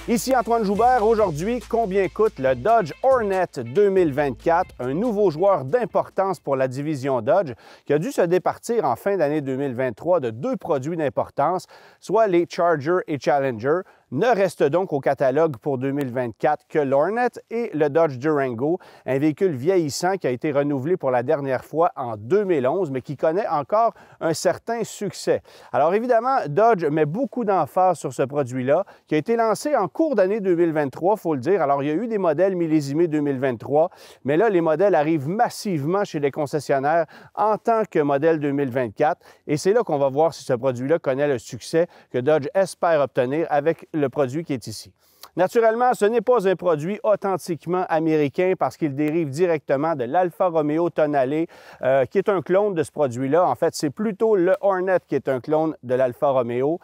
Ici Antoine Joubert. Aujourd'hui, combien coûte le Dodge Hornet 2024, un nouveau joueur d'importance pour la division Dodge qui a dû se départir en fin d'année 2023 de deux produits d'importance, soit les Charger et Challenger. Ne reste donc au catalogue pour 2024 que l'Hornet et le Dodge Durango, un véhicule vieillissant qui a été renouvelé pour la dernière fois en 2011, mais qui connaît encore un certain succès. Alors évidemment, Dodge met beaucoup d'emphase sur ce produit-là, qui a été lancé en cours d'année 2023, il faut le dire. Alors il y a eu des modèles millésimés 2023, mais là, les modèles arrivent massivement chez les concessionnaires en tant que modèle 2024, et c'est là qu'on va voir si ce produit-là connaît le succès que Dodge espère obtenir avec le produit qui est ici. Naturellement, ce n'est pas un produit authentiquement américain parce qu'il dérive directement de l'Alfa Romeo Tonale, qui est un clone de ce produit-là. En fait, c'est plutôt le Hornet qui est un clone de l'Alfa Romeo.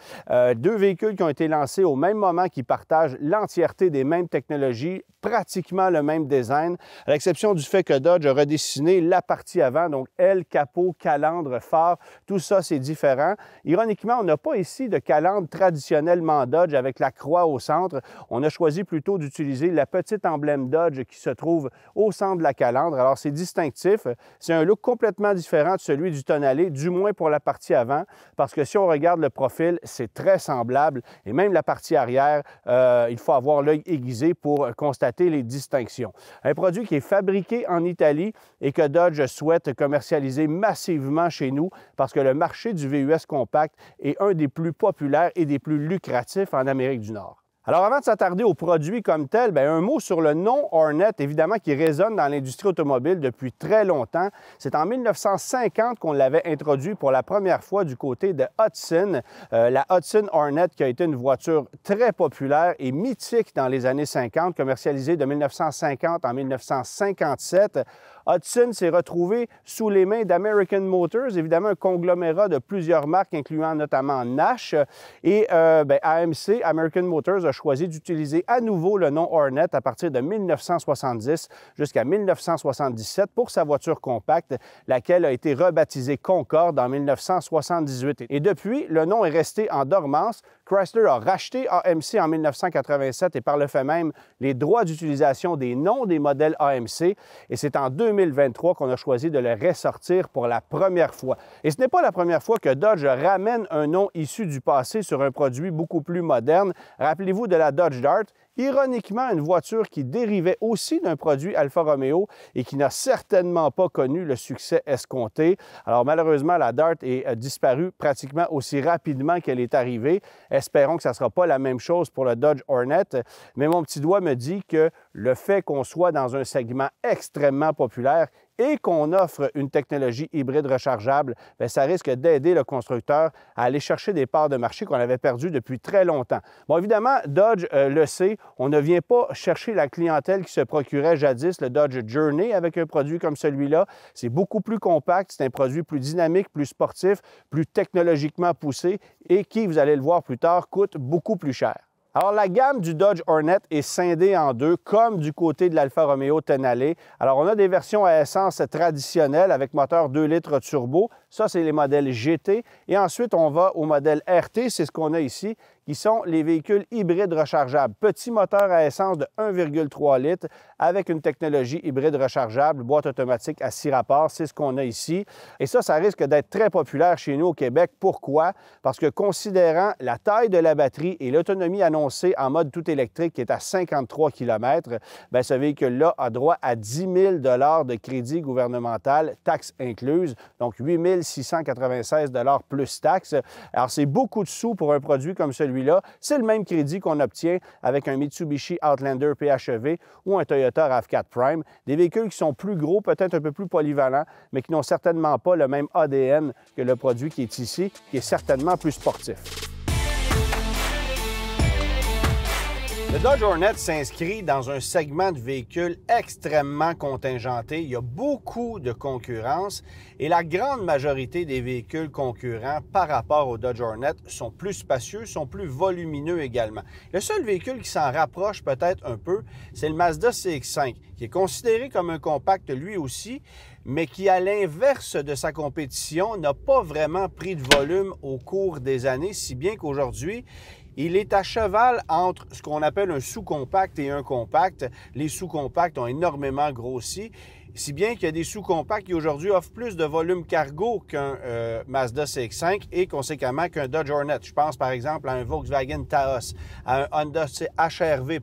Deux véhicules qui ont été lancés au même moment, qui partagent l'entièreté des mêmes technologies, pratiquement le même design, à l'exception du fait que Dodge a redessiné la partie avant, donc aile, capot, calandre, phare, tout ça, c'est différent. Ironiquement, on n'a pas ici de calandre traditionnellement Dodge avec la croix au centre. On a choisi plutôt d'utiliser la petite emblème Dodge qui se trouve au centre de la calandre. Alors, c'est distinctif. C'est un look complètement différent de celui du Tonale, du moins pour la partie avant, parce que si on regarde le profil, c'est très semblable. Et même la partie arrière, il faut avoir l'œil aiguisé pour constater les distinctions. Un produit qui est fabriqué en Italie et que Dodge souhaite commercialiser massivement chez nous parce que le marché du VUS compact est un des plus populaires et des plus lucratifs en Amérique du Nord. Alors, avant de s'attarder aux produits comme tels, un mot sur le nom Hornet, évidemment, qui résonne dans l'industrie automobile depuis très longtemps. C'est en 1950 qu'on l'avait introduit pour la première fois du côté de Hudson. La Hudson Hornet, qui a été une voiture très populaire et mythique dans les années 50, commercialisée de 1950 en 1957. Hudson s'est retrouvé sous les mains d'American Motors, évidemment un conglomérat de plusieurs marques, incluant notamment Nash. Et AMC, American Motors, a choisi d'utiliser à nouveau le nom Hornet à partir de 1970 jusqu'à 1977 pour sa voiture compacte, laquelle a été rebaptisée Concorde en 1978. Et depuis, le nom est resté en dormance. Chrysler a racheté AMC en 1987 et par le fait même les droits d'utilisation des noms des modèles AMC. Et c'est en 2023 qu'on a choisi de le ressortir pour la première fois. Et ce n'est pas la première fois que Dodge ramène un nom issu du passé sur un produit beaucoup plus moderne. Rappelez-vous de la Dodge Dart. Ironiquement, une voiture qui dérivait aussi d'un produit Alfa Romeo et qui n'a certainement pas connu le succès escompté. Alors malheureusement, la Dart est disparue pratiquement aussi rapidement qu'elle est arrivée. Espérons que ça ne sera pas la même chose pour le Dodge Hornet. Mais mon petit doigt me dit que le fait qu'on soit dans un segment extrêmement populaire et qu'on offre une technologie hybride rechargeable, ça risque d'aider le constructeur à aller chercher des parts de marché qu'on avait perdues depuis très longtemps. Bon, évidemment, Dodge le sait, on ne vient pas chercher la clientèle qui se procurait jadis le Dodge Journey avec un produit comme celui-là. C'est beaucoup plus compact, c'est un produit plus dynamique, plus sportif, plus technologiquement poussé et qui, vous allez le voir plus tard, coûte beaucoup plus cher. Alors, la gamme du Dodge Hornet est scindée en deux, comme du côté de l'Alfa Romeo Tonale. Alors, on a des versions à essence traditionnelles avec moteur 2 litres turbo. Ça, c'est les modèles GT. Et ensuite, on va au modèle RT, c'est ce qu'on a ici, qui sont les véhicules hybrides rechargeables. Petit moteur à essence de 1,3 litres avec une technologie hybride rechargeable, boîte automatique à 6 rapports, c'est ce qu'on a ici. Et ça risque d'être très populaire chez nous au Québec. Pourquoi? Parce que considérant la taille de la batterie et l'autonomie annoncée en mode tout électrique qui est à 53 km, ce véhicule-là a droit à 10 000 $ de crédit gouvernemental, taxes incluses, donc 8 696 $ plus taxes. Alors, c'est beaucoup de sous pour un produit comme celui-là. C'est le même crédit qu'on obtient avec un Mitsubishi Outlander PHEV ou un Toyota RAV4 Prime. Des véhicules qui sont plus gros, peut-être un peu plus polyvalents, mais qui n'ont certainement pas le même ADN que le produit qui est ici, qui est certainement plus sportif. Le Dodge Hornet s'inscrit dans un segment de véhicules extrêmement contingenté. Il y a beaucoup de concurrence et la grande majorité des véhicules concurrents par rapport au Dodge Hornet sont plus spacieux, sont plus volumineux également. Le seul véhicule qui s'en rapproche peut-être un peu, c'est le Mazda CX-5, qui est considéré comme un compact lui aussi, mais qui, à l'inverse de sa compétition, n'a pas vraiment pris de volume au cours des années, si bien qu'aujourd'hui, il est à cheval entre ce qu'on appelle un sous-compact et un compact. Les sous-compacts ont énormément grossi, si bien qu'il y a des sous-compacts qui aujourd'hui offrent plus de volume cargo qu'un Mazda CX-5 et conséquemment qu'un Dodge Hornet. Je pense par exemple à un Volkswagen Taos, à un Honda HR-V,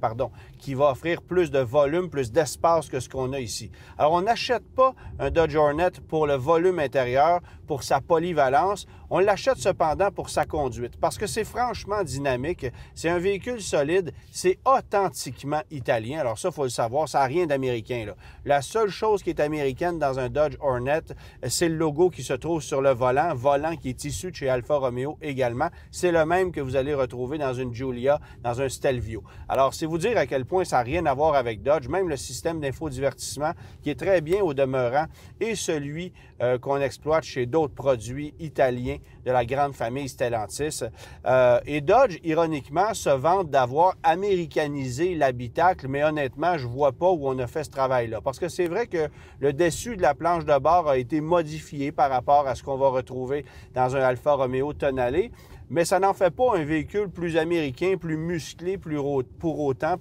qui va offrir plus de volume, plus d'espace que ce qu'on a ici. Alors, on n'achète pas un Dodge Hornet pour le volume intérieur, pour sa polyvalence. On l'achète cependant pour sa conduite, parce que c'est franchement dynamique. C'est un véhicule solide, c'est authentiquement italien. Alors ça, il faut le savoir, ça n'a rien d'américain, là. La seule chose qui est américaine dans un Dodge Hornet, c'est le logo qui se trouve sur le volant qui est issu de chez Alfa Romeo également. C'est le même que vous allez retrouver dans une Giulia, dans un Stelvio. Alors, c'est vous dire à quel point ça n'a rien à voir avec Dodge. Même le système d'infodivertissement, qui est très bien au demeurant, est celui qu'on exploite chez d'autres produits italiens de la grande famille Stellantis. Et Dodge, ironiquement, se vante d'avoir américanisé l'habitacle, mais honnêtement, je ne vois pas où on a fait ce travail-là. Parce que c'est vrai que le dessus de la planche de bord a été modifié par rapport à ce qu'on va retrouver dans un Alfa Romeo Tonale, mais ça n'en fait pas un véhicule plus américain, plus musclé, pour autant.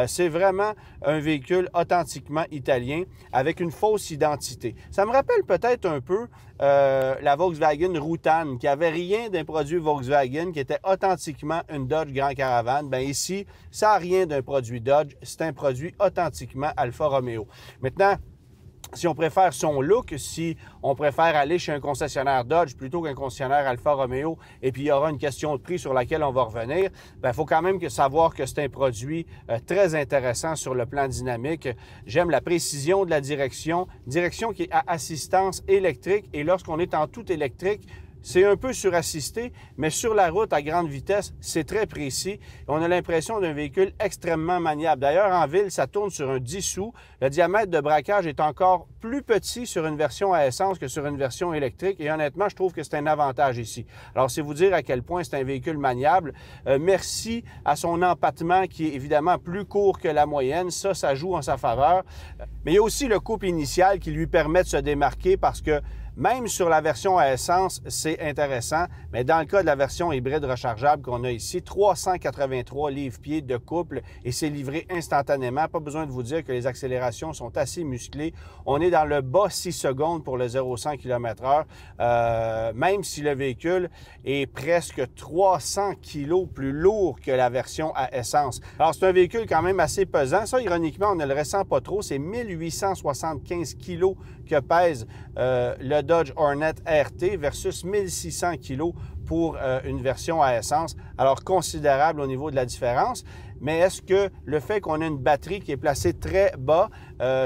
C'est vraiment un véhicule authentiquement italien avec une fausse identité. Ça me rappelle peut-être un peu la Volkswagen Routan, qui avait rien d'un produit Volkswagen, qui était authentiquement une Dodge Grand Caravan. Bien ici, ça n'a rien d'un produit Dodge, c'est un produit authentiquement Alfa Romeo. Maintenant, si on préfère son look, si on préfère aller chez un concessionnaire Dodge plutôt qu'un concessionnaire Alfa Romeo, et puis il y aura une question de prix sur laquelle on va revenir, il faut quand même savoir que c'est un produit très intéressant sur le plan dynamique. J'aime la précision de la direction qui est à assistance électrique, et lorsqu'on est en tout électrique, c'est un peu surassisté, mais sur la route à grande vitesse, c'est très précis. On a l'impression d'un véhicule extrêmement maniable. D'ailleurs, en ville, ça tourne sur un 10 sous. Le diamètre de braquage est encore plus petit sur une version à essence que sur une version électrique. Et honnêtement, je trouve que c'est un avantage ici. Alors, c'est vous dire à quel point c'est un véhicule maniable. Merci à son empattement qui est évidemment plus court que la moyenne. Ça joue en sa faveur. Mais il y a aussi le couple initial qui lui permet de se démarquer parce que même sur la version à essence, c'est intéressant, mais dans le cas de la version hybride rechargeable qu'on a ici, 383 livres-pieds de couple et c'est livré instantanément. Pas besoin de vous dire que les accélérations sont assez musclées. On est dans le bas 6 secondes pour le 0-100 km/h, même si le véhicule est presque 300 kg plus lourd que la version à essence. Alors, c'est un véhicule quand même assez pesant. Ça, ironiquement, on ne le ressent pas trop. C'est 1875 kg que pèse le Dodge Hornet RT versus 1600 kg pour une version à essence. Alors, considérable au niveau de la différence. Mais est-ce que le fait qu'on ait une batterie qui est placée très bas,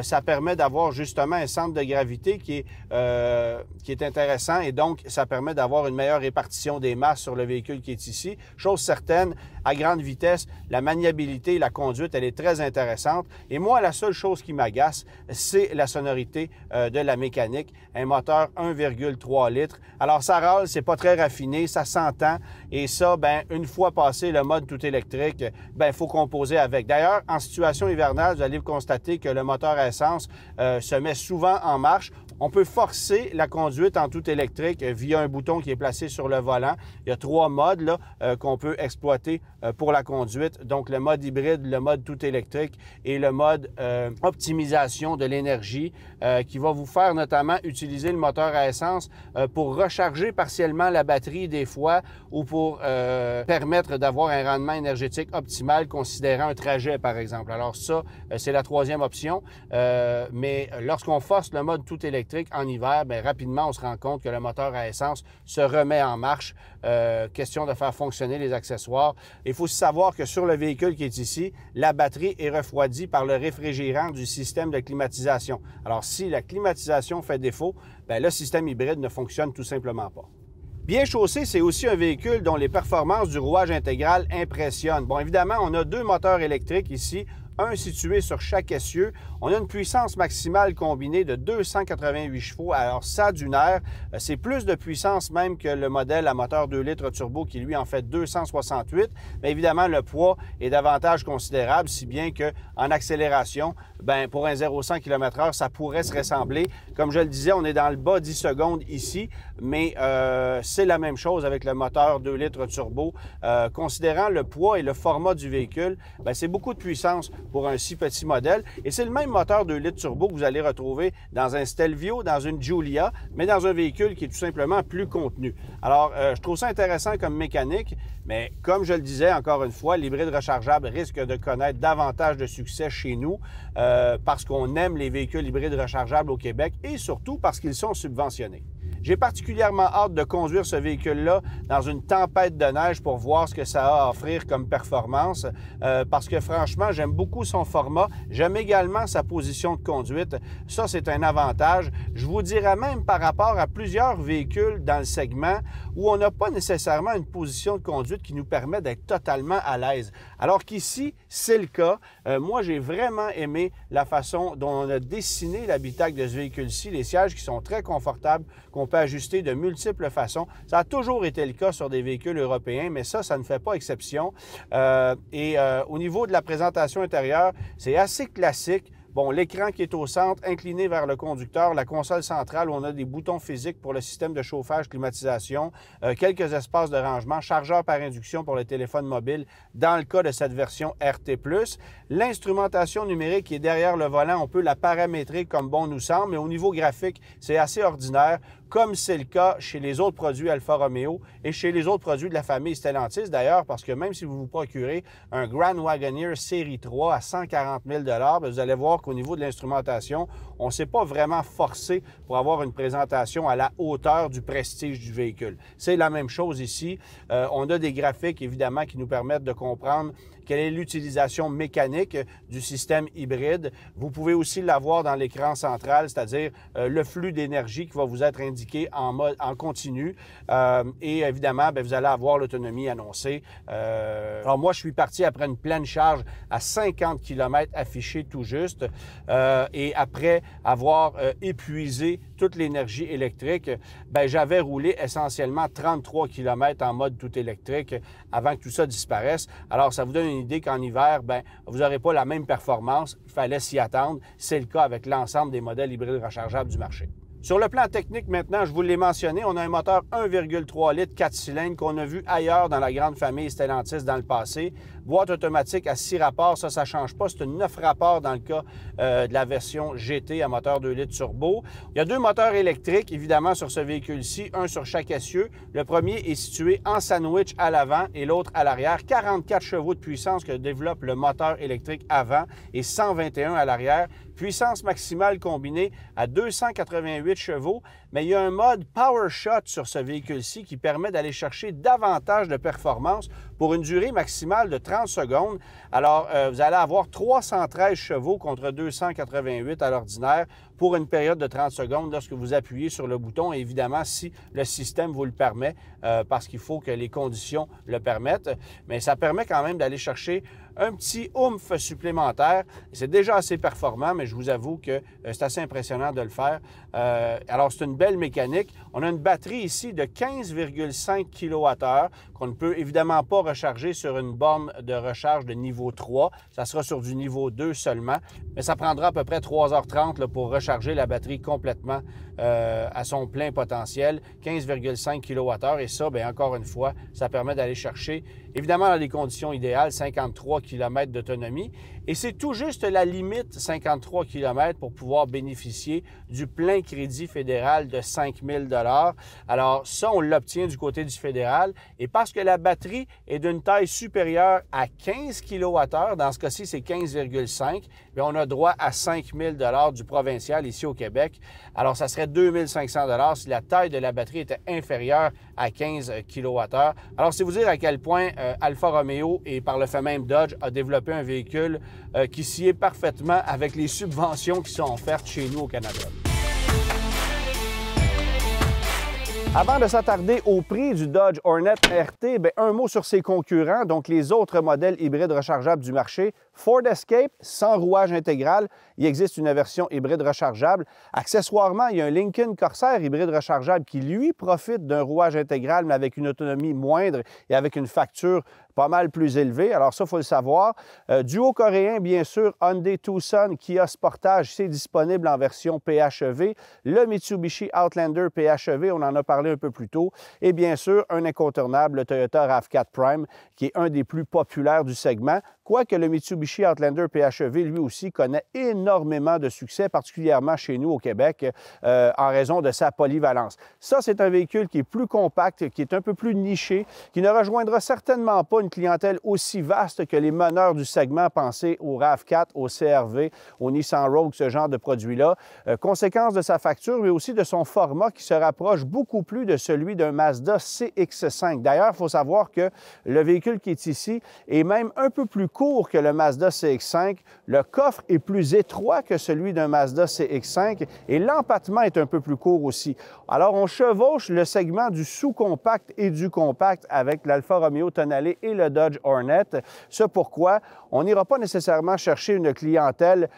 ça permet d'avoir justement un centre de gravité qui est intéressant et donc ça permet d'avoir une meilleure répartition des masses sur le véhicule qui est ici. Chose certaine, à grande vitesse, la maniabilité, la conduite, elle est très intéressante. Et moi, la seule chose qui m'agace, c'est la sonorité de la mécanique. Un moteur 1,3 litres. Alors, ça râle, c'est pas très raffiné, ça s'entend. Et ça, une fois passé le mode tout électrique, il faut composer avec. D'ailleurs, en situation hivernale, vous allez constater que le moteur à essence se met souvent en marche. On peut forcer la conduite en tout électrique via un bouton qui est placé sur le volant. Il y a 3 modes là, qu'on peut exploiter pour la conduite. Donc, le mode hybride, le mode tout électrique et le mode optimisation de l'énergie qui va vous faire notamment utiliser le moteur à essence pour recharger partiellement la batterie des fois ou pour permettre d'avoir un rendement énergétique optimal considérant un trajet, par exemple. Alors ça, c'est la 3e option. Mais lorsqu'on force le mode tout électrique en hiver, rapidement, on se rend compte que le moteur à essence se remet en marche. Question de faire fonctionner les accessoires. Il faut savoir que sur le véhicule qui est ici, la batterie est refroidie par le réfrigérant du système de climatisation. Alors, si la climatisation fait défaut, le système hybride ne fonctionne tout simplement pas. Bien chaussé, c'est aussi un véhicule dont les performances du rouage intégral impressionnent. Bon, évidemment, on a 2 moteurs électriques ici, un situé sur chaque essieu. On a une puissance maximale combinée de 288 chevaux. Alors ça, d'une aire, c'est plus de puissance même que le modèle à moteur 2 litres turbo qui, lui, en fait 268. Mais évidemment, le poids est davantage considérable, si bien qu'en accélération, bien, pour un 0-100 km/h, ça pourrait se ressembler. Comme je le disais, on est dans le bas 10 secondes ici, mais c'est la même chose avec le moteur 2 litres turbo. Considérant le poids et le format du véhicule, bien, c'est beaucoup de puissance pour un si petit modèle. Et c'est le même moteur 2 litres turbo que vous allez retrouver dans un Stelvio, dans une Giulia, mais dans un véhicule qui est tout simplement plus contenu. Alors, je trouve ça intéressant comme mécanique, mais comme je le disais encore une fois, l'hybride rechargeable risque de connaître davantage de succès chez nous parce qu'on aime les véhicules hybrides rechargeables au Québec et surtout parce qu'ils sont subventionnés. J'ai particulièrement hâte de conduire ce véhicule-là dans une tempête de neige pour voir ce que ça a à offrir comme performance parce que franchement, j'aime beaucoup son format. J'aime également sa position de conduite. Ça, c'est un avantage. Je vous dirais même par rapport à plusieurs véhicules dans le segment où on n'a pas nécessairement une position de conduite qui nous permet d'être totalement à l'aise. Alors qu'ici, c'est le cas. Moi, j'ai vraiment aimé la façon dont on a dessiné l'habitacle de ce véhicule-ci, les sièges qui sont très confortables, qu'on peut ajuster de multiples façons. Ça a toujours été le cas sur des véhicules européens, mais ça ne fait pas exception. Au niveau de la présentation intérieure, c'est assez classique. Bon, l'écran qui est au centre, incliné vers le conducteur, la console centrale où on a des boutons physiques pour le système de chauffage, climatisation, quelques espaces de rangement, chargeur par induction pour le téléphone mobile dans le cas de cette version RT+. L'instrumentation numérique qui est derrière le volant, on peut la paramétrer comme bon nous semble, mais au niveau graphique, c'est assez ordinaire, comme c'est le cas chez les autres produits Alfa Romeo et chez les autres produits de la famille Stellantis d'ailleurs, parce que même si vous vous procurez un Grand Wagoneer Série 3 à 140 000 $, vous allez voir qu'au niveau de l'instrumentation, on ne s'est pas vraiment forcé pour avoir une présentation à la hauteur du prestige du véhicule. C'est la même chose ici. On a des graphiques, évidemment, qui nous permettent de comprendre quelle est l'utilisation mécanique du système hybride. Vous pouvez aussi l'avoir dans l'écran central, c'est-à-dire le flux d'énergie qui va vous être indiqué en continu. Et évidemment, bien, vous allez avoir l'autonomie annoncée. Alors moi, je suis parti après une pleine charge à 50 km affichée tout juste. Et après avoir épuisé toute l'énergie électrique, bien, j'avais roulé essentiellement 33 km en mode tout électrique avant que tout ça disparaisse. Alors, ça vous donne une idée qu'en hiver, bien, vous n'aurez pas la même performance. Il fallait s'y attendre. C'est le cas avec l'ensemble des modèles hybrides rechargeables du marché. Sur le plan technique, maintenant, je vous l'ai mentionné, on a un moteur 1,3 litres 4 cylindres qu'on a vu ailleurs dans la grande famille Stellantis dans le passé. Boîte automatique à 6 rapports, ça ne change pas. C'est une 9 rapports dans le cas de la version GT à moteur 2 litres turbo. Il y a 2 moteurs électriques, évidemment, sur ce véhicule-ci, un sur chaque essieu. Le premier est situé en sandwich à l'avant et l'autre à l'arrière. 44 chevaux de puissance que développe le moteur électrique avant et 121 à l'arrière. Puissance maximale combinée à 288 chevaux, mais il y a un mode Power Shot sur ce véhicule-ci qui permet d'aller chercher davantage de performance pour une durée maximale de 30 secondes. Alors, vous allez avoir 313 chevaux contre 288 à l'ordinaire pour une période de 30 secondes lorsque vous appuyez sur le bouton, et évidemment, si le système vous le permet, parce qu'il faut que les conditions le permettent. Mais ça permet quand même d'aller chercher un petit oomph supplémentaire. C'est déjà assez performant, mais je vous avoue que c'est assez impressionnant de le faire. Alors, c'est une belle mécanique. On a une batterie ici de 15,5 kWh qu'on ne peut évidemment pas recharger sur une borne de recharge de niveau 3. Ça sera sur du niveau 2 seulement, mais ça prendra à peu près 3h30 là, pour recharger la batterie complètement à son plein potentiel, 15,5 kWh. Et ça, bien, encore une fois, ça permet d'aller chercher, évidemment, dans les conditions idéales, 53 km d'autonomie. Et c'est tout juste la limite 53 km pour pouvoir bénéficier du plein crédit fédéral de 5 000 $. Alors ça, on l'obtient du côté du fédéral. Et parce que la batterie est d'une taille supérieure à 15 kWh, dans ce cas-ci, c'est 15,5, bien, on a droit à 5 000 $ du provincial ici au Québec. Alors, ça serait 2 500 $ si la taille de la batterie était inférieure à 15 kWh. Alors, c'est vous dire à quel point Alfa Romeo et par le fait même Dodge a développé un véhicule qui s'y est parfaitement avec les subventions qui sont offertes chez nous au Canada. Avant de s'attarder au prix du Dodge Hornet RT, bien, un mot sur ses concurrents, donc les autres modèles hybrides rechargeables du marché. Ford Escape, sans rouage intégral. Il existe une version hybride rechargeable. Accessoirement, il y a un Lincoln Corsair hybride rechargeable qui, lui, profite d'un rouage intégral, mais avec une autonomie moindre et avec une facture pas mal plus élevée. Alors ça, il faut le savoir. Duo coréen, bien sûr, Hyundai Tucson, Kia Sportage, c'est disponible en version PHEV. Le Mitsubishi Outlander PHEV, on en a parlé un peu plus tôt. Et bien sûr, un incontournable, le Toyota RAV4 Prime, qui est un des plus populaires du segment. Quoique le Mitsubishi Outlander PHEV, lui aussi, connaît énormément de succès, particulièrement chez nous au Québec, en raison de sa polyvalence. Ça, c'est un véhicule qui est plus compact, qui est un peu plus niché, qui ne rejoindra certainement pas une clientèle aussi vaste que les meneurs du segment. Pensez au RAV4, au CR-V, au Nissan Rogue, ce genre de produit-là. Conséquence de sa facture, mais aussi de son format qui se rapproche beaucoup plus de celui d'un Mazda CX-5. D'ailleurs, il faut savoir que le véhicule qui est ici est même un peu plus court que le Mazda CX-5. Le coffre est plus étroit que celui d'un Mazda CX-5 et l'empattement est un peu plus court aussi. Alors, on chevauche le segment du sous-compact et du compact avec l'Alfa Romeo Tonale et le Dodge Hornet. Ce pourquoi on n'ira pas nécessairement chercher une clientèle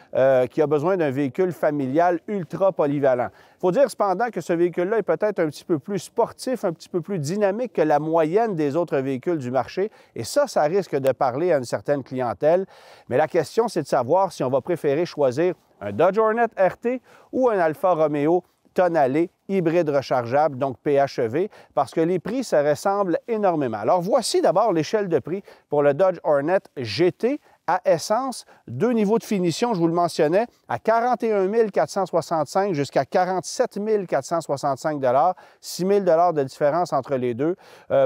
qui a besoin d'un véhicule familial ultra polyvalent. Il faut dire cependant que ce véhicule-là est peut-être un petit peu plus sportif, un petit peu plus dynamique que la moyenne des autres véhicules du marché. Et ça risque de parler à une certaine clientèle. Mais la question, c'est de savoir si on va préférer choisir un Dodge Hornet RT ou un Alfa Romeo Tonale hybride rechargeable, donc PHEV, parce que les prix se ressemblent énormément. Alors, voici d'abord l'échelle de prix pour le Dodge Hornet GT à essence, deux niveaux de finition, je vous le mentionnais, à 41 465 jusqu'à 47 465 6 000 de différence entre les deux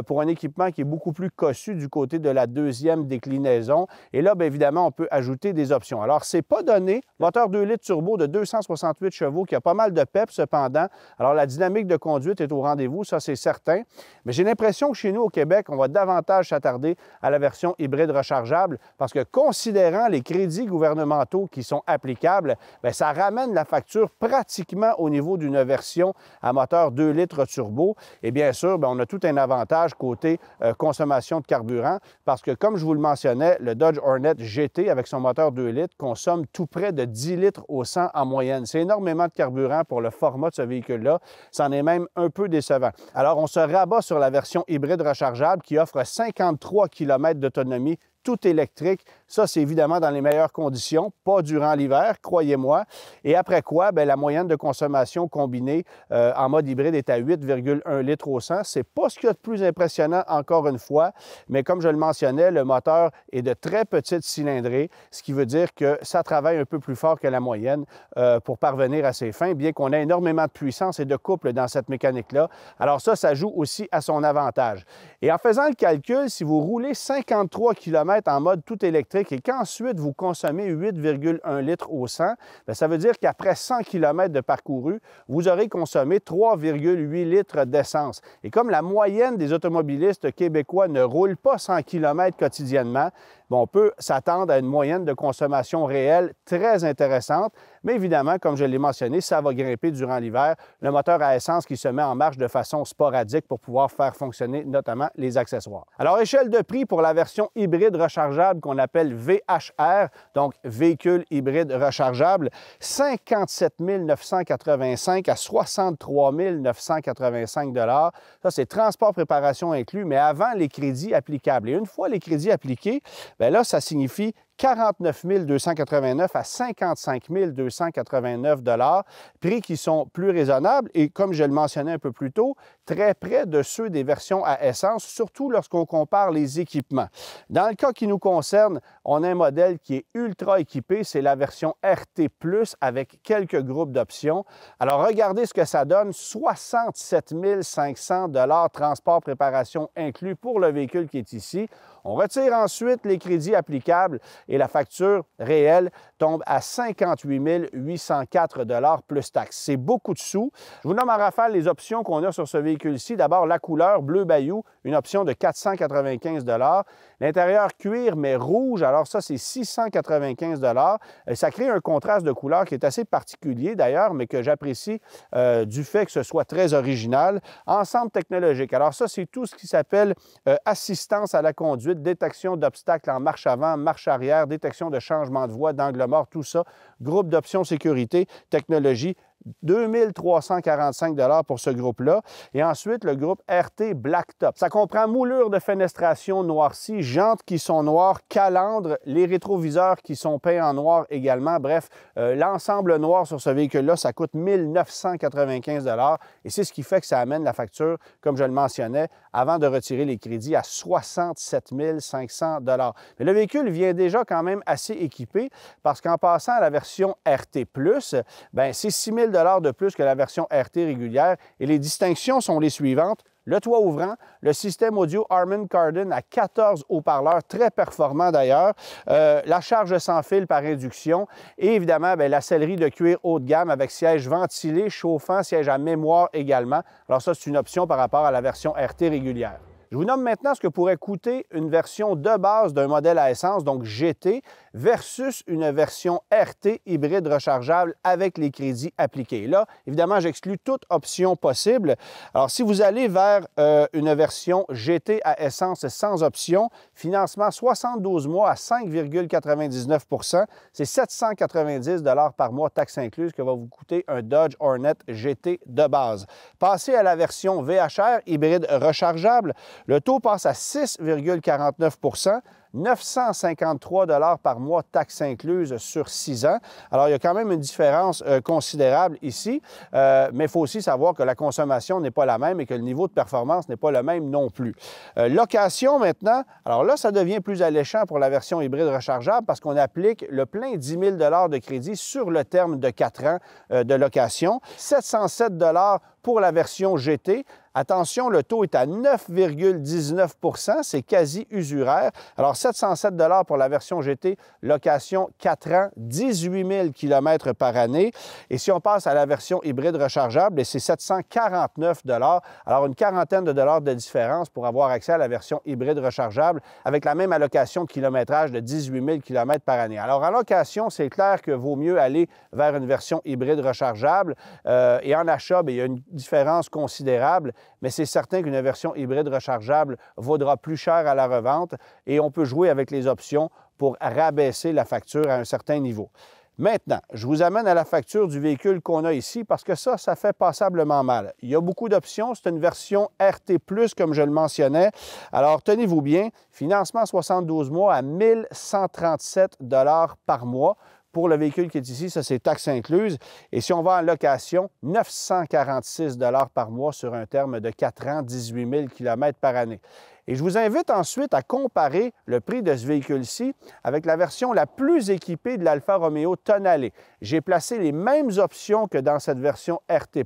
pour un équipement qui est beaucoup plus cossu du côté de la deuxième déclinaison. Et là, bien évidemment, on peut ajouter des options. Alors, c'est pas donné. Moteur 2 litres turbo de 268 chevaux qui a pas mal de pep cependant. Alors, la dynamique de conduite est au rendez-vous, ça c'est certain. Mais j'ai l'impression que chez nous, au Québec, on va davantage s'attarder à la version hybride rechargeable parce que considérant les crédits gouvernementaux qui sont applicables, bien, ça ramène la facture pratiquement au niveau d'une version à moteur 2 litres turbo. Et bien sûr, bien, on a tout un avantage côté consommation de carburant parce que, comme je vous le mentionnais, le Dodge Hornet GT avec son moteur 2 litres consomme tout près de 10 litres au 100 en moyenne. C'est énormément de carburant pour le format de ce véhicule-là. C'en est même un peu décevant. Alors, on se rabat sur la version hybride rechargeable qui offre 53 km d'autonomie tout électrique. Ça, c'est évidemment dans les meilleures conditions, pas durant l'hiver, croyez-moi. Et après quoi, bien, la moyenne de consommation combinée en mode hybride est à 8,1 litres au 100. C'est pas ce qu'il y a de plus impressionnant, encore une fois, mais comme je le mentionnais, le moteur est de très petite cylindrée, ce qui veut dire que ça travaille un peu plus fort que la moyenne pour parvenir à ses fins, bien qu'on ait énormément de puissance et de couple dans cette mécanique-là. Alors ça joue aussi à son avantage. Et en faisant le calcul, si vous roulez 53 km en mode tout électrique et qu'ensuite vous consommez 8,1 litres au 100, bien, ça veut dire qu'après 100 km de parcouru, vous aurez consommé 3,8 litres d'essence. Et comme la moyenne des automobilistes québécois ne roule pas 100 km quotidiennement, bien, on peut s'attendre à une moyenne de consommation réelle très intéressante. Mais évidemment, comme je l'ai mentionné, ça va grimper durant l'hiver. Le moteur à essence qui se met en marche de façon sporadique pour pouvoir faire fonctionner notamment les accessoires. Alors, échelle de prix pour la version hybride rechargeable qu'on appelle VHR, donc véhicule hybride rechargeable, 57 985 à 63 985 $. Ça, c'est transport, préparation inclus, mais avant les crédits applicables. Et une fois les crédits appliqués, bien là, ça signifie 49 289 à 55 289 $, prix qui sont plus raisonnables et, comme je le mentionnais un peu plus tôt, très près de ceux des versions à essence, surtout lorsqu'on compare les équipements. Dans le cas qui nous concerne, on a un modèle qui est ultra équipé, c'est la version RT+, avec quelques groupes d'options. Alors, regardez ce que ça donne, 67 500 $, transport, préparation inclus pour le véhicule qui est ici. On retire ensuite les crédits applicables et la facture réelle tombe à 58 804 $ plus taxes. C'est beaucoup de sous. Je vous nomme en rafale les options qu'on a sur ce véhicule-ci. D'abord, la couleur bleu Bayou, une option de 495 $. L'intérieur cuir, mais rouge, alors ça, c'est 695 $. Ça crée un contraste de couleur qui est assez particulier d'ailleurs, mais que j'apprécie du fait que ce soit très original. Ensemble technologique. Alors ça, c'est tout ce qui s'appelle assistance à la conduite, détection d'obstacles en marche avant, marche arrière, arrière, détection de changement de voie, d'angle mort, tout ça. Groupe d'options sécurité, technologie, 2 345 $ pour ce groupe-là. Et ensuite, le groupe RT Blacktop. Ça comprend moulure de fenestration noircie, jantes qui sont noires, calandre, les rétroviseurs qui sont peints en noir également. Bref, l'ensemble noir sur ce véhicule-là, ça coûte 1 995 $ et c'est ce qui fait que ça amène la facture, comme je le mentionnais, avant de retirer les crédits, à 67 500 $. Mais le véhicule vient déjà quand même assez équipé parce qu'en passant à la version RT+, bien, c'est 6 000 $ de plus que la version RT régulière et les distinctions sont les suivantes. Le toit ouvrant, le système audio Harman Kardon à 14 haut-parleurs, très performant d'ailleurs, la charge sans fil par induction et évidemment bien, la sellerie de cuir haut de gamme avec siège ventilé, chauffant, siège à mémoire également. Alors ça, c'est une option par rapport à la version RT régulière. Je vous nomme maintenant ce que pourrait coûter une version de base d'un modèle à essence, donc GT, versus une version RT hybride rechargeable avec les crédits appliqués. Là, évidemment, j'exclus toute option possible. Alors, si vous allez vers une version GT à essence sans option, financement 72 mois à 5,99 %, c'est 790 $ par mois, taxes incluses, que va vous coûter un Dodge Hornet GT de base. Passez à la version VHR hybride rechargeable. Le taux passe à 6,49 %, 953 $ par mois, taxes incluses sur 6 ans. Alors, il y a quand même une différence considérable ici, mais il faut aussi savoir que la consommation n'est pas la même et que le niveau de performance n'est pas le même non plus. Location maintenant, alors là, ça devient plus alléchant pour la version hybride rechargeable parce qu'on applique le plein 10 000 $ de crédit sur le terme de 4 ans de location, 707 $ pour la version GT. Attention, le taux est à 9,19 %, c'est quasi usuraire. Alors, 707 $ pour la version GT, location 4 ans, 18 000 km par année. Et si on passe à la version hybride rechargeable, c'est 749 $. Alors, une quarantaine de dollars de différence pour avoir accès à la version hybride rechargeable avec la même allocation de kilométrage de 18 000 km par année. Alors, en location, c'est clair que vaut mieux aller vers une version hybride rechargeable. Et en achat, bien, il y a une différence considérable, mais c'est certain qu'une version hybride rechargeable vaudra plus cher à la revente et on peut jouer avec les options pour rabaisser la facture à un certain niveau. Maintenant, je vous amène à la facture du véhicule qu'on a ici parce que ça fait passablement mal. Il y a beaucoup d'options. C'est une version RT+, comme je le mentionnais. Alors, tenez-vous bien, financement 72 mois à 1 137 $ par mois. Pour le véhicule qui est ici, ça, c'est taxes incluses. Et si on va en location, 946 $ par mois sur un terme de 4 ans, 18 000 km par année. Et je vous invite ensuite à comparer le prix de ce véhicule-ci avec la version la plus équipée de l'Alfa Romeo Tonale. J'ai placé les mêmes options que dans cette version RT+,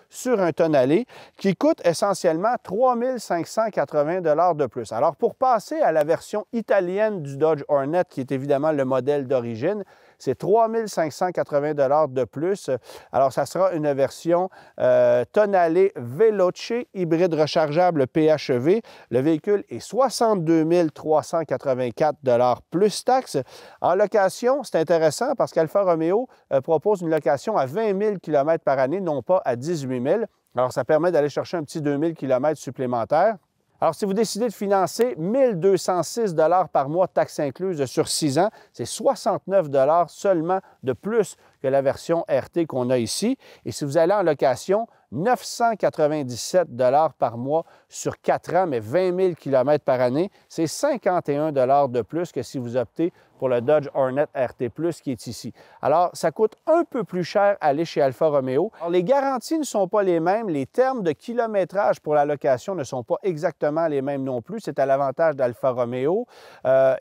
sur un Tonale qui coûte essentiellement 3 580 $ de plus. Alors, pour passer à la version italienne du Dodge Hornet, qui est évidemment le modèle d'origine, c'est 3 580 $ de plus. Alors, ça sera une version Tonale Veloce hybride rechargeable PHEV. Le véhicule est 62 384 $ plus taxes. En location, c'est intéressant parce qu'Alfa Romeo propose une location à 20 000 km par année, non pas à 18 000. Alors, ça permet d'aller chercher un petit 2 000 km supplémentaires. Alors, si vous décidez de financer 1 206 $ par mois, taxes incluses sur 6 ans, c'est 69 $ seulement de plus que la version RT qu'on a ici. Et si vous allez en location, 997 $ par mois sur 4 ans, mais 20 000 km par année, c'est 51 $ de plus que si vous optez pour le Dodge Hornet RT+, qui est ici. Alors, ça coûte un peu plus cher aller chez Alfa Romeo. Alors, les garanties ne sont pas les mêmes. Les termes de kilométrage pour la location ne sont pas exactement les mêmes non plus. C'est à l'avantage d'Alfa Romeo.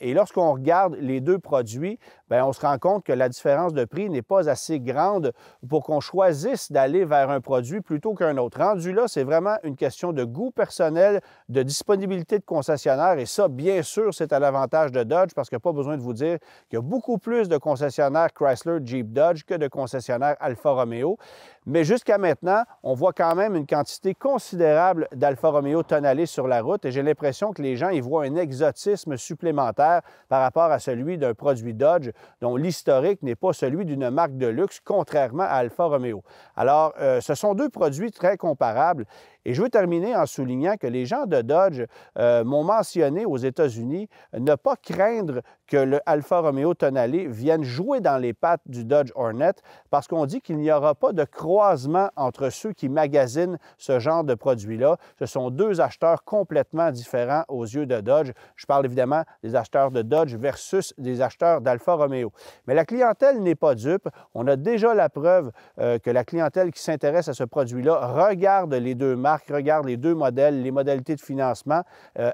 Et lorsqu'on regarde les deux produits, bien, on se rend compte que la différence de prix n'est pas assez grande pour qu'on choisisse d'aller vers un produit plutôt qu'un autre. Rendu là, c'est vraiment une question de goût personnel, de disponibilité de concessionnaire. Et ça, bien sûr, c'est à l'avantage de Dodge parce qu'il n'y a pas besoin de vous dire qu'il y a beaucoup plus de concessionnaires Chrysler, Jeep, Dodge que de concessionnaires Alfa Romeo. Mais jusqu'à maintenant, on voit quand même une quantité considérable d'Alfa Romeo Tonale sur la route et j'ai l'impression que les gens y voient un exotisme supplémentaire par rapport à celui d'un produit Dodge dont l'historique n'est pas celui d'une marque de luxe, contrairement à Alfa Romeo. Alors, ce sont deux produits très comparables. Et je veux terminer en soulignant que les gens de Dodge m'ont mentionné aux États-Unis ne pas craindre que le Alfa Romeo Tonale vienne jouer dans les pattes du Dodge Hornet parce qu'on dit qu'il n'y aura pas de croisement entre ceux qui magasinent ce genre de produit-là. Ce sont deux acheteurs complètement différents aux yeux de Dodge. Je parle évidemment des acheteurs de Dodge versus des acheteurs d'Alfa Romeo. Mais la clientèle n'est pas dupe. On a déjà la preuve que la clientèle qui s'intéresse à ce produit-là regarde les deux marques, regardent les deux modèles, les modalités de financement,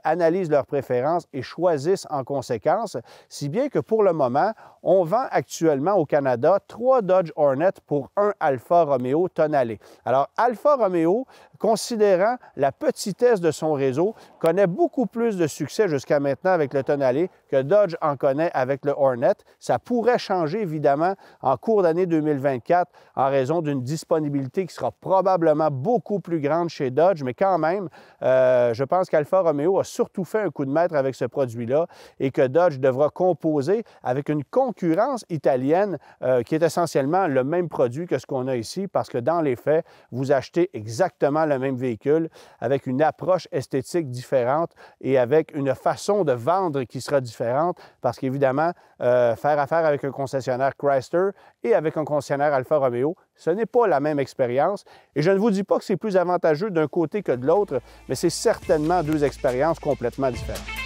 analysent leurs préférences et choisissent en conséquence, si bien que pour le moment, on vend actuellement au Canada 3 Dodge Hornet pour un Alfa Romeo Tonale. Alors, Alfa Romeo, considérant la petitesse de son réseau, connaît beaucoup plus de succès jusqu'à maintenant avec le Tonale que Dodge en connaît avec le Hornet. Ça pourrait changer, évidemment, en cours d'année 2024 en raison d'une disponibilité qui sera probablement beaucoup plus grande chez Dodge, mais quand même, je pense qu'Alfa Romeo a surtout fait un coup de maître avec ce produit-là et que Dodge devra composer avec une concurrence italienne qui est essentiellement le même produit que ce qu'on a ici parce que dans les faits, vous achetez exactement le même véhicule avec une approche esthétique différente et avec une façon de vendre qui sera différente parce qu'évidemment, faire affaire avec un concessionnaire Chrysler et avec un concessionnaire Alfa Romeo, ce n'est pas la même expérience. Et je ne vous dis pas que c'est plus avantageux d'un côté que de l'autre, mais c'est certainement deux expériences complètement différentes.